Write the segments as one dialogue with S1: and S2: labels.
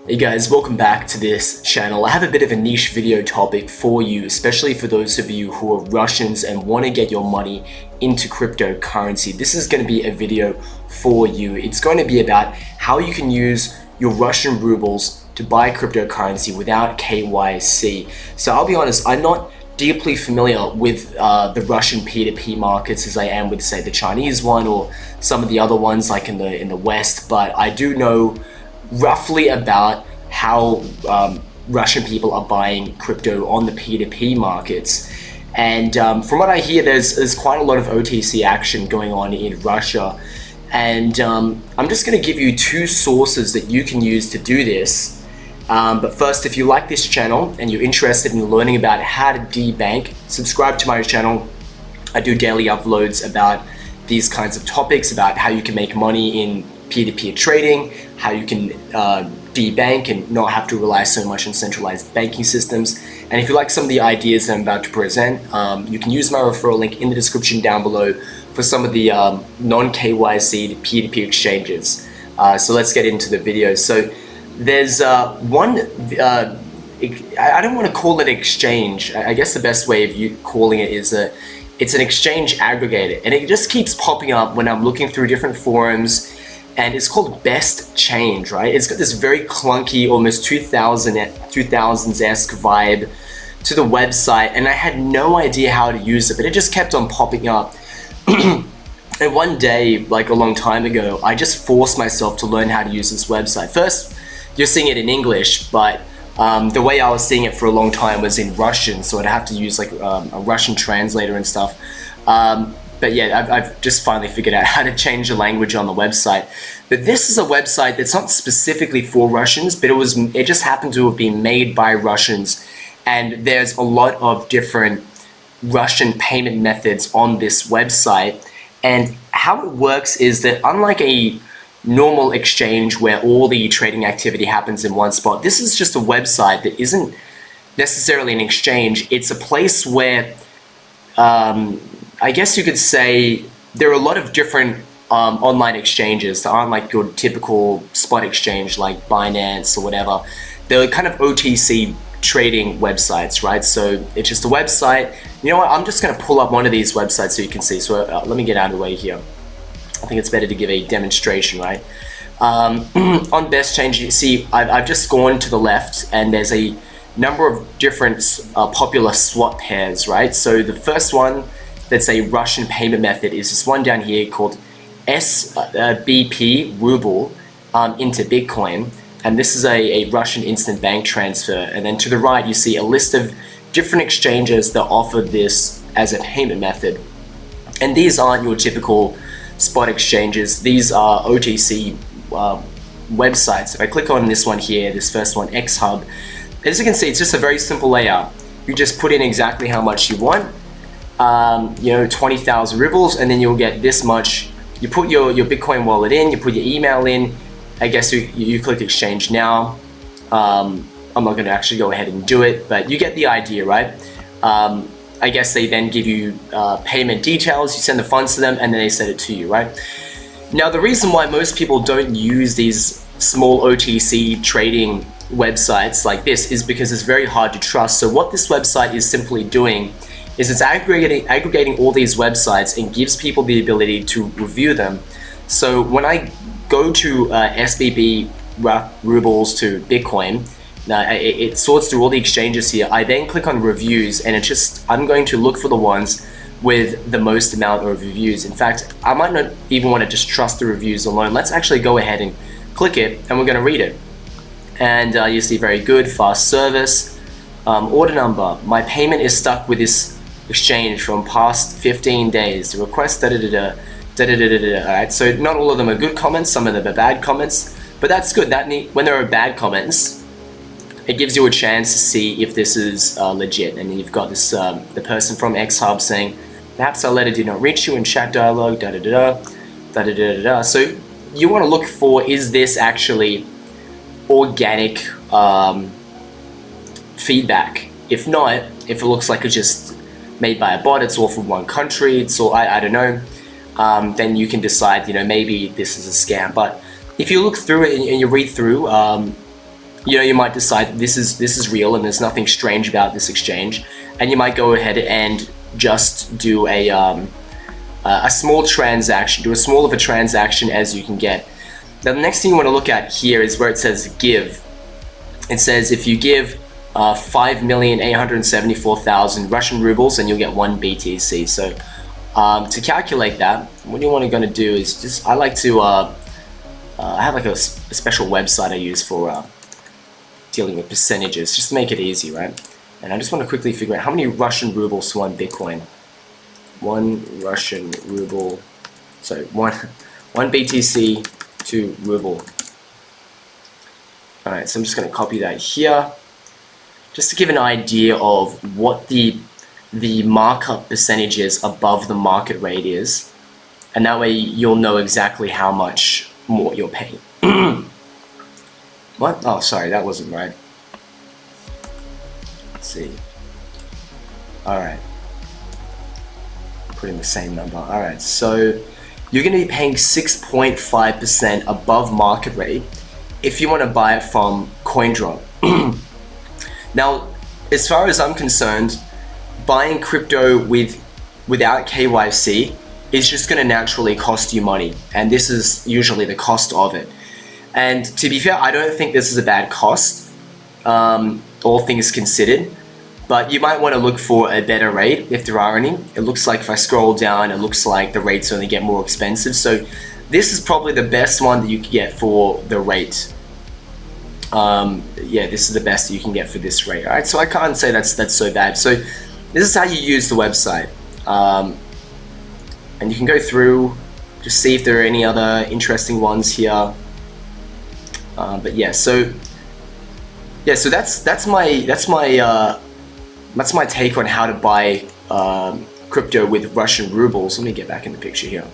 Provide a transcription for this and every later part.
S1: Hey guys, welcome back to this channel. I have a bit of a niche video topic for you, especially for those of you who are Russians and want to get your money into cryptocurrency. This is going to be a video for you. It's going to be about how you can use your Russian rubles to buy cryptocurrency without KYC. So I'll be honest, I'm not deeply familiar with the Russian P2P markets as I am with, say, the Chinese one or some of the other ones like in the West, but I do know roughly about how Russian people are buying crypto on the P2P markets. And from what I hear, there's quite a lot of OTC action going on in Russia. And I'm just going to give you two sources that you can use to do this. But first, if you like this channel and you're interested in learning about how to debank, subscribe to my channel. I do daily uploads about these kinds of topics, about how you can make money in peer-to-peer trading, how you can debank and not have to rely so much on centralized banking systems. And if you like some of the ideas that I'm about to present, you can use my referral link in the description down below for some of the non-KYC peer-to-peer exchanges. So let's get into the video. So there's one, I don't want to call it exchange. I guess the best way of you calling it is it's an exchange aggregator, and it just keeps popping up when I'm looking through different forums. And it's called Best Change, right? It's got this very clunky, almost 2000s-esque vibe to the website, and I had no idea how to use it, but it just kept on popping up. And one day, like a long time ago, I just forced myself to learn how to use this website. First, you're seeing it in English, but the way I was seeing it for a long time was in Russian, so I'd have to use like a Russian translator and stuff. But yeah, I've just finally figured out how to change the language on the website. But this is a website that's not specifically for Russians, but it just happened to have been made by Russians. And there's a lot of different Russian payment methods on this website. And how it works is that unlike a normal exchange where all the trading activity happens in one spot, this is just a website that isn't necessarily an exchange. It's a place where I guess you could say there are a lot of different online exchanges that aren't like your typical spot exchange like Binance or whatever. They're kind of OTC trading websites, right? So it's just a website. You know what? I'm just going to pull up one of these websites so you can see. So let me get out of the way here. I think it's better to give a demonstration, right? On Best Change, you see I've just gone to the left and there's a number of different popular swap pairs, right? So the first one that's a Russian payment method is this one down here called SBP Ruble into Bitcoin. And this is a Russian instant bank transfer. And then to the right, you see a list of different exchanges that offer this as a payment method. And these aren't your typical spot exchanges. These are OTC websites. If I click on this one here, this first one, XHub, as you can see, it's just a very simple layout. You just put in exactly how much you want. 20,000 rubles, and then you'll get this much. You put your Bitcoin wallet in, you put your email in. I guess you click exchange now. I'm not going to actually go ahead and do it, but you get the idea, right? I guess they then give you payment details, you send the funds to them, and then they send it to you, right? Now, the reason why most people don't use these small OTC trading websites like this is because it's very hard to trust. So what this website is simply doing is it's aggregating all these websites and gives people the ability to review them. So when I go to SBB Rubles to Bitcoin, it sorts through all the exchanges here. I then click on reviews, and I'm going to look for the ones with the most amount of reviews. In fact, I might not even want to just trust the reviews alone. Let's actually go ahead and click it, and we're going to read it. And you see very good, fast service, order number. My payment is stuck with this exchange from past 15 days. The request Alright, so not all of them are good comments, some of them are bad comments, but that's good. When there are bad comments, it gives you a chance to see if this is legit. And you've got this the person from XHub saying, perhaps our letter did not reach you in chat dialogue, So you want to look for, is this actually organic feedback? If not, if it looks like it's just made by a bot, it's all from one country, it's all, I don't know, then you can decide, maybe this is a scam. But if you look through it and you read through, you might decide this is real and there's nothing strange about this exchange, and you might go ahead and just do a small transaction, do as small of a transaction as you can get. Now the next thing you want to look at here is where it says give. It says if you give 5,874,000 Russian rubles, and you'll get 1 BTC. So to calculate that, what you want to do is just, I like to I have like a special website I use for dealing with percentages, just to make it easy, right? And I just want to quickly figure out how many Russian rubles to 1 Bitcoin. 1 Russian ruble, sorry, one BTC to ruble. Alright, so I'm just going to copy that here, just to give an idea of what the markup percentage is above the market rate is, and that way you'll know exactly how much more you're paying. What? Oh, sorry, that wasn't right. Let's see. Alright. Put in the same number. Alright, so you're going to be paying 6.5% above market rate if you want to buy it from CoinDrop. Now, as far as I'm concerned, buying crypto without KYC is just going to naturally cost you money, and this is usually the cost of it. And to be fair, I don't think this is a bad cost, all things considered, but you might want to look for a better rate if there are any. It looks like if I scroll down, it looks like the rates only get more expensive. So this is probably the best one that you can get for the rate. Yeah, this is the best that you can get for this rate. All right, so I can't say that's so bad. So this is how you use the website, and you can go through, just see if there are any other interesting ones here. But yeah, so that's my take on how to buy crypto with Russian rubles. Let me get back in the picture here.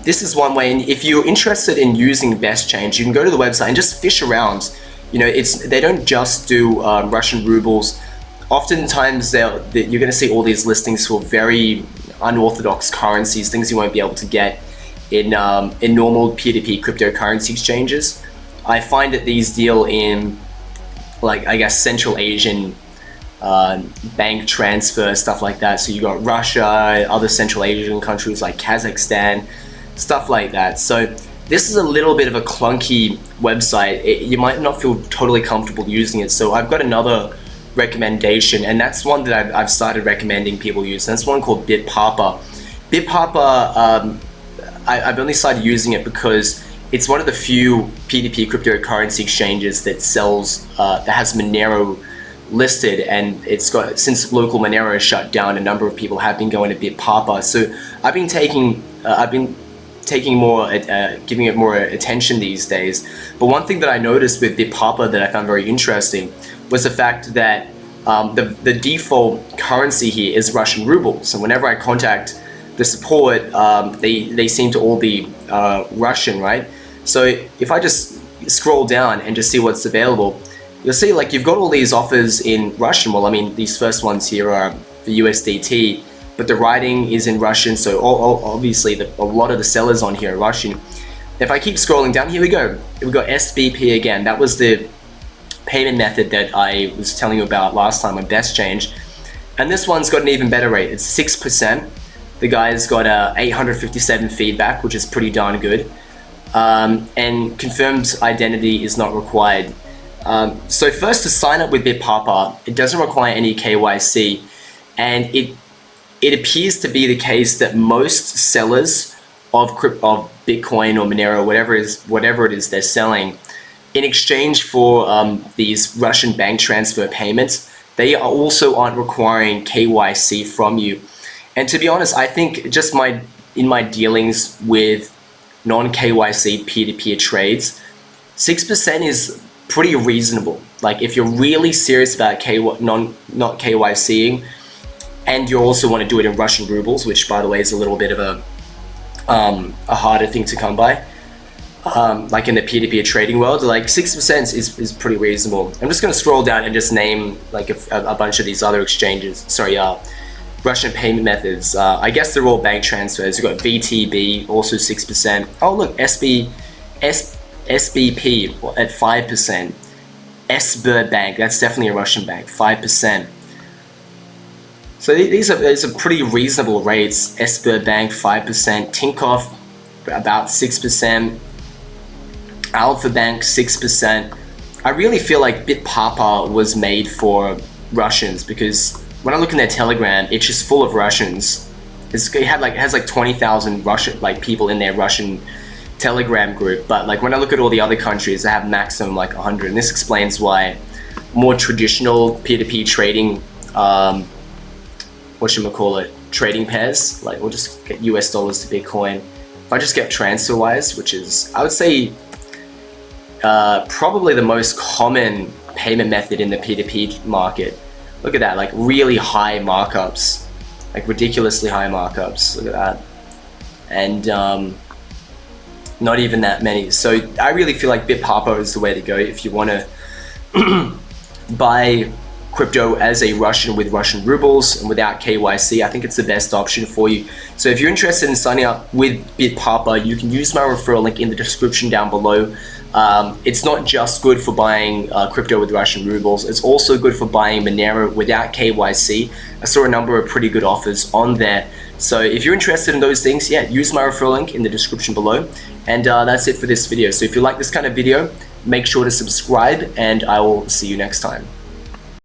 S1: This is one way, and if you're interested in using Best Change, you can go to the website and just fish around. They don't just do Russian rubles. Oftentimes you're going to see all these listings for very unorthodox currencies, things you won't be able to get in normal peer-to-peer cryptocurrency exchanges. I find that these deal in, like, I guess, Central Asian bank transfer, stuff like that. So you got Russia, other Central Asian countries like Kazakhstan, stuff like that. So this is a little bit of a clunky website. You might not feel totally comfortable using it. So I've got another recommendation, and that's one that I've started recommending people use. That's one called Bitpapa. Bitpapa, I've only started using it because it's one of the few P2P cryptocurrency exchanges that sells, that has Monero listed, and it's got, since local Monero is shut down, a number of people have been going to Bitpapa. So I've been taking more, giving it more attention these days. But one thing that I noticed with Bitpapa that I found very interesting was the fact that the default currency here is Russian rubles. And whenever I contact the support, they seem to all be Russian, right? So if I just scroll down and just see what's available, you'll see like you've got all these offers in Russian. Well, I mean, these first ones here are for USDT, but the writing is in Russian, so obviously a lot of the sellers on here are Russian. If I keep scrolling down, here we go. We've got SBP again. That was the payment method that I was telling you about last time on Best Change. And this one's got an even better rate. It's 6%. The guy's got 857 feedback, which is pretty darn good. And confirmed identity is not required. So first, to sign up with Bitpapa, it doesn't require any KYC, and it appears to be the case that most sellers of Bitcoin or Monero, whatever it is they're selling, in exchange for these Russian bank transfer payments, they also aren't requiring KYC from you. And to be honest, I think just in my dealings with non-KYC peer-to-peer trades, 6% is pretty reasonable. Like if you're really serious about not KYCing, and you also want to do it in Russian rubles, which by the way is a little bit of a harder thing to come by, like in the peer-to-peer trading world, like 6% is pretty reasonable. I'm just going to scroll down and just name like a bunch of these other exchanges, Russian payment methods. I guess they're all bank transfers. You've got VTB, also 6%. Oh look, SBP at 5%. Bank, that's definitely a Russian bank, 5%. So these are pretty reasonable rates. Bank, 5%. Tinkoff, about 6%. Alpha Bank, 6%. I really feel like BitPapa was made for Russians, because when I look in their Telegram, it's just full of Russians. It has like 20,000 Russian people in their Russian Telegram group, but like when I look at all the other countries, they have maximum like 100, and this explains why more traditional peer-to-peer trading, trading pairs, like we'll just get US dollars to Bitcoin. If I just get TransferWise, which is, I would say, probably the most common payment method in the P2P market. Look at that, like really high markups, like ridiculously high markups. Look at that. And not even that many. So I really feel like BitPapa is the way to go if you want to buy crypto as a Russian with Russian rubles and without KYC. I think it's the best option for you. So if you're interested in signing up with BitPapa, you can use my referral link in the description down below. It's not just good for buying crypto with Russian rubles, it's also good for buying Monero without KYC. I saw a number of pretty good offers on there. So if you're interested in those things, yeah, use my referral link in the description below. And that's it for this video. So if you like this kind of video, make sure to subscribe, and I will see you next time.